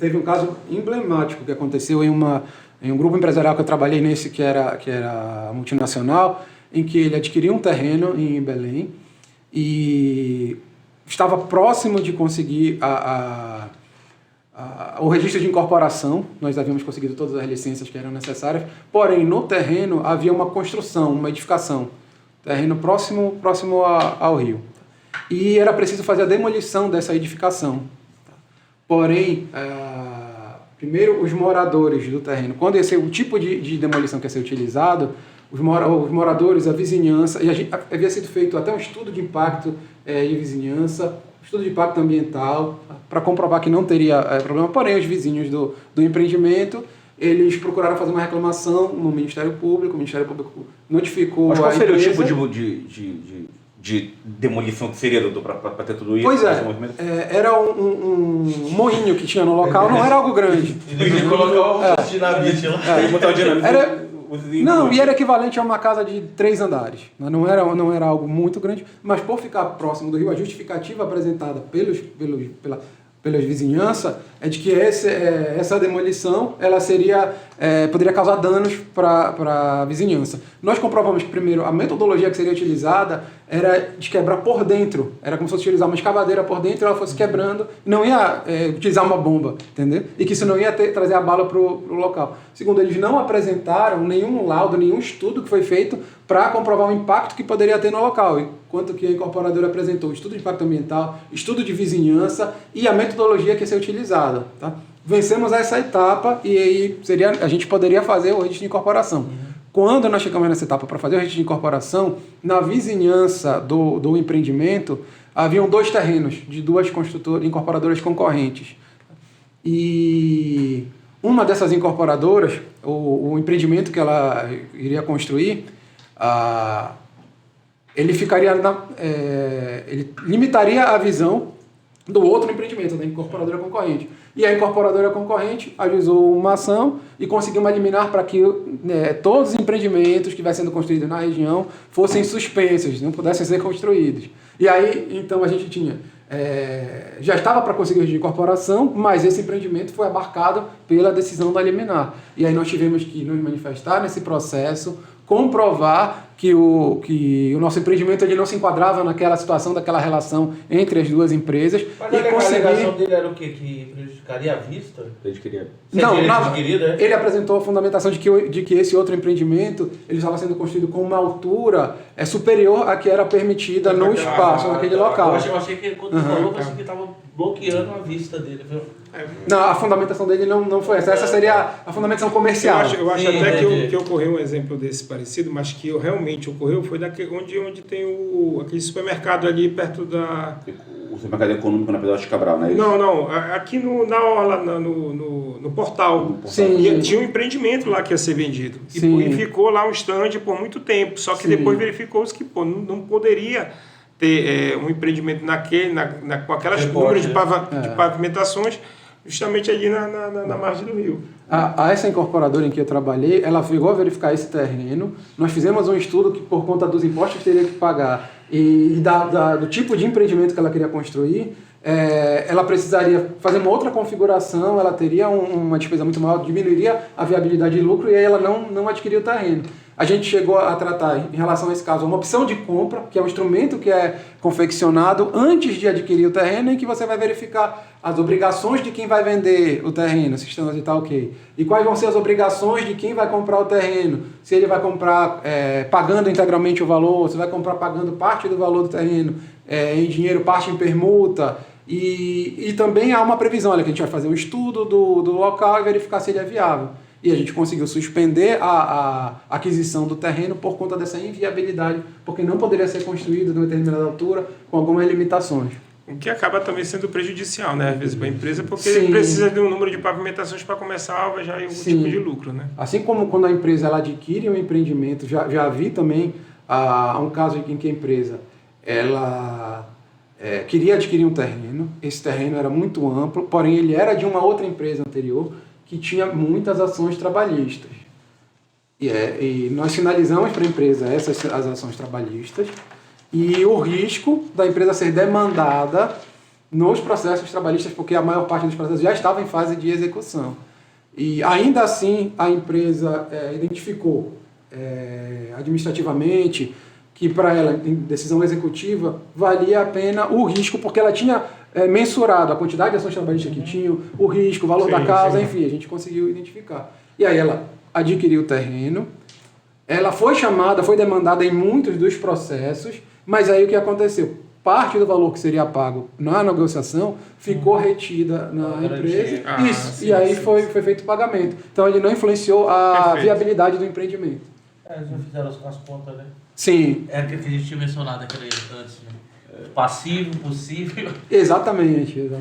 teve um caso emblemático que aconteceu em um grupo empresarial que eu trabalhei nesse, que era multinacional, em que ele adquiriu um terreno em Belém e estava próximo de conseguir o registro de incorporação. Nós havíamos conseguido todas as licenças que eram necessárias, porém no terreno havia uma construção, uma edificação, terreno próximo ao rio. E era preciso fazer a demolição dessa edificação. Porém, primeiro os moradores do terreno, quando esse é o tipo de demolição que ia ser utilizado, os moradores, a vizinhança, e havia sido feito até um estudo de impacto de vizinhança, estudo de impacto ambiental, para comprovar que não teria problema. Porém, os vizinhos do empreendimento, eles procuraram fazer uma reclamação no Ministério Público, o Ministério Público notificou a empresa. Mas qual seria o tipo de demolição que seria, doutor, para ter tudo isso? Pois era um moinho que tinha no local, não era algo grande. E colocar o dinamite lá. Botar o dinamite. E era equivalente a uma casa de 3 andares. Não era algo muito grande, mas por ficar próximo do rio, a justificativa apresentada pela vizinhança é de que essa demolição ela poderia causar danos para a vizinhança. Nós comprovamos que, primeiro, a metodologia que seria utilizada era de quebrar por dentro. Era como se fosse utilizar uma escavadeira por dentro, ela fosse quebrando, não ia utilizar uma bomba, entendeu? E que isso não ia trazer a bala para o local. Segundo, eles não apresentaram nenhum laudo, nenhum estudo que foi feito para comprovar o impacto que poderia ter no local. Enquanto que a incorporadora apresentou estudo de impacto ambiental, estudo de vizinhança e a metodologia que ia ser utilizada. Tá? Vencemos essa etapa e aí a gente poderia fazer o registro de incorporação. Quando nós chegamos nessa etapa para fazer o registro de incorporação, na vizinhança do empreendimento, haviam 2 terrenos de 2 incorporadoras concorrentes. E uma dessas incorporadoras, o empreendimento que ela iria construir, ele limitaria a visão do outro empreendimento, da incorporadora concorrente. E a incorporadora concorrente ajuizou uma ação e conseguiu uma liminar para que todos os empreendimentos que estivessem sendo construídos na região fossem suspensos, não pudessem ser construídos. E aí, então, a gente tinha... já estava para conseguir o registro de incorporação, mas esse empreendimento foi abarcado pela decisão da liminar. E aí nós tivemos que nos manifestar nesse processo, comprovar que o nosso empreendimento ele não se enquadrava naquela situação, daquela relação entre as duas empresas. Mas a alegação dele era o quê? Que prejudicaria a vista? Ele queria... Ele apresentou a fundamentação de que esse outro empreendimento ele estava sendo construído com uma altura superior à que era permitida no espaço, naquele local. Eu achei que quando falou, você que estava bloqueando a vista dele. Não, a fundamentação dele não foi essa. Essa seria a fundamentação comercial. Eu acho até que ocorreu um exemplo desse parecido, mas que realmente ocorreu foi onde tem aquele supermercado ali perto da... O supermercado econômico na Pedroche Cabral, não é isso? Não. Aqui na orla, no portal. Sim. E tinha um empreendimento lá que ia ser vendido. E ficou lá um stand por muito tempo. Só que depois verificou-se que não poderia ter um empreendimento com aquelas números de pavimentações justamente ali na margem do rio. Essa incorporadora em que eu trabalhei, ela chegou a verificar esse terreno. Nós fizemos um estudo que, por conta dos impostos que teria que pagar e do tipo de empreendimento que ela queria construir, ela precisaria fazer uma outra configuração, ela teria uma despesa muito maior, diminuiria a viabilidade de lucro e aí ela não adquiriu o terreno. A gente chegou a tratar, em relação a esse caso, uma opção de compra, que é um instrumento que é confeccionado antes de adquirir o terreno, em que você vai verificar as obrigações de quem vai vender o terreno, se estão está ok. E quais vão ser as obrigações de quem vai comprar o terreno. Se ele vai comprar pagando integralmente o valor, se vai comprar pagando parte do valor do terreno em dinheiro, parte em permuta. E também há uma previsão, olha, que a gente vai fazer um estudo do local e verificar se ele é viável. E a gente conseguiu suspender a aquisição do terreno por conta dessa inviabilidade, porque não poderia ser construído numa determinada altura com algumas limitações. O que acaba também sendo prejudicial, né? Às vezes para a empresa, porque precisa de um número de pavimentações para começar a alvejar algum tipo de lucro, né? Assim como quando a empresa ela adquire um empreendimento, já vi também um caso em que a empresa ela queria adquirir um terreno, esse terreno era muito amplo, porém ele era de uma outra empresa anterior, que tinha muitas ações trabalhistas. E nós finalizamos para a empresa as ações trabalhistas e o risco da empresa ser demandada nos processos trabalhistas, porque a maior parte dos processos já estava em fase de execução. E ainda assim a empresa identificou administrativamente que para ela, em decisão executiva, valia a pena o risco, porque ela tinha mensurado a quantidade de ações trabalhistas que tinham, o risco, o valor da causa, enfim, a gente conseguiu identificar. E aí ela adquiriu o terreno, ela foi chamada, foi demandada em muitos dos processos, mas aí o que aconteceu? Parte do valor que seria pago na negociação ficou retida na empresa. Isso. E aí foi feito o pagamento. Então ele não influenciou a viabilidade do empreendimento. Já fizeram as contas, né? Sim. É aquilo que a gente tinha mencionado aquele antes, né? Passivo, possível. Exatamente.